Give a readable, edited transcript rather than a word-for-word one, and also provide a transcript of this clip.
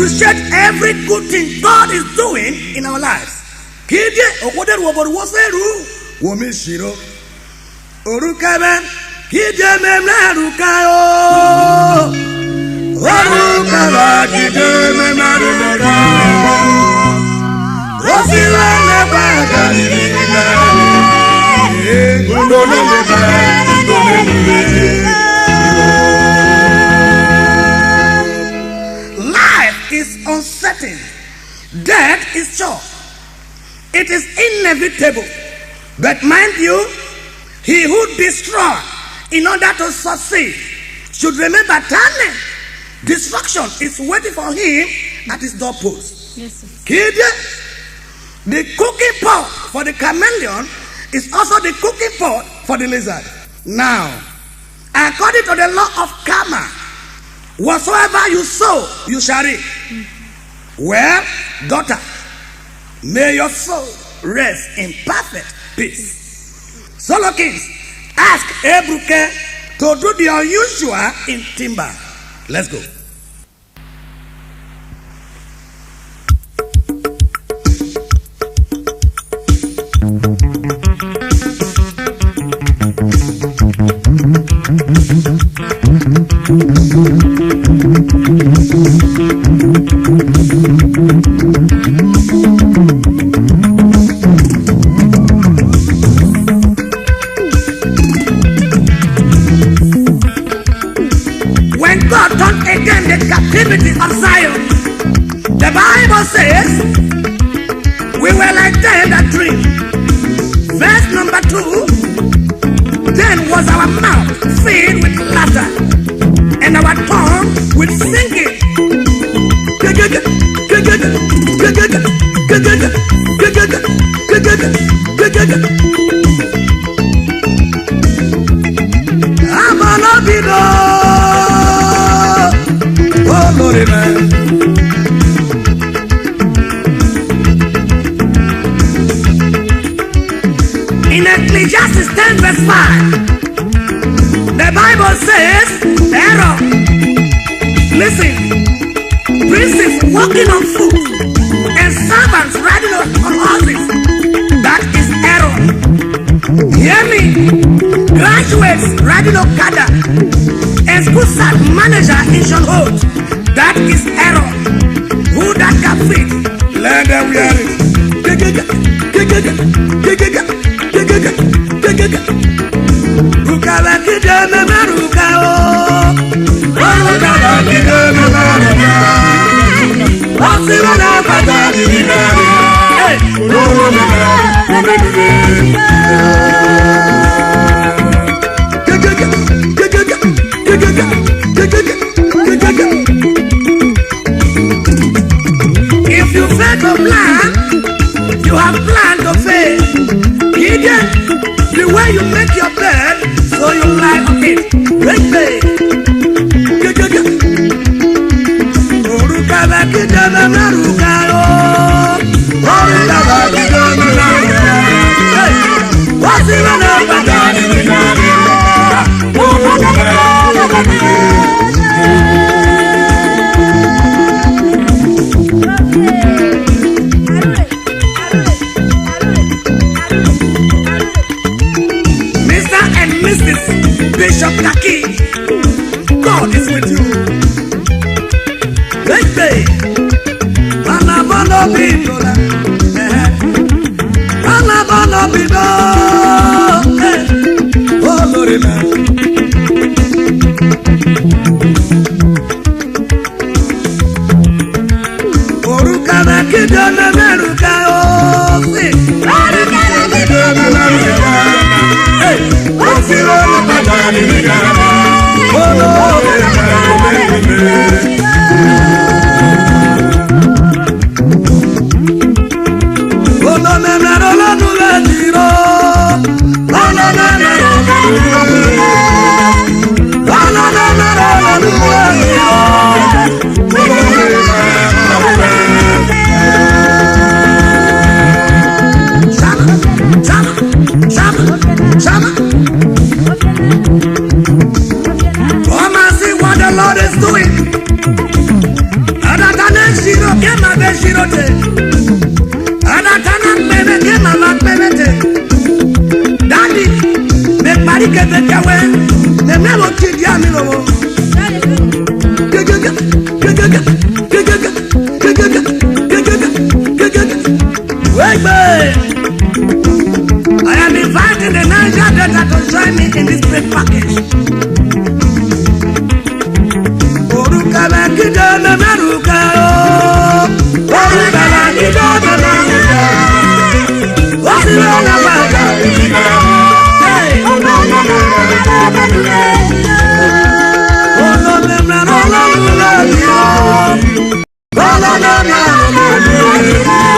appreciate every good thing God is doing in our lives. Kije okoderu oboru woseru womishiro Orukevwe kije memnarukayo Orukevwe kije memnarukayo Osilane baganirika Life is uncertain. Death is sure. It is inevitable. But mind you, he who destroys in order to succeed should remember that destruction is waiting for him at his doorpost. Yes, sir. Kid, the cooking pot for the chameleon is also the cooking pot for the lizard. Now, according to the law of karma, whatsoever you sow, you shall reap. Well, daughter, may your soul rest in perfect peace. Solo Kings, ask Ebuke to do the unusual in timber. Let's go. When God turned again the captivity of Zion, the Bible says, we were like them that dream. Verse number 2, then was our mouth filled with laughter, and our tongue with singing. I'm an abido. Oh, Lord, man. In Ecclesiastes 10 verse 5, the Bible says, error. Listen, princes walking on foot and servants riding on horses, that is error. Hear me, graduates riding on Okada and school staff manager in Shonhold, that is error. Who that can fit? Let them wear it. Rukala kide memeruka o. Rukala kide memeruka. Osirana pata divina. Hey, if you fail to plan, you have planned to fail. The way you make your bed, so you lie on it. Great day. Orukevwe kide memnarukayo. Orukevwe kide memnarukayo. Osilane baganirika. Bishop Kaki, God is with you. Baby, Anabano Bidola, Anabano Bidola, oh Lord, man. Orukevwe kide memerukayo. Orukevwe kide memerukayo. Oh, Amen.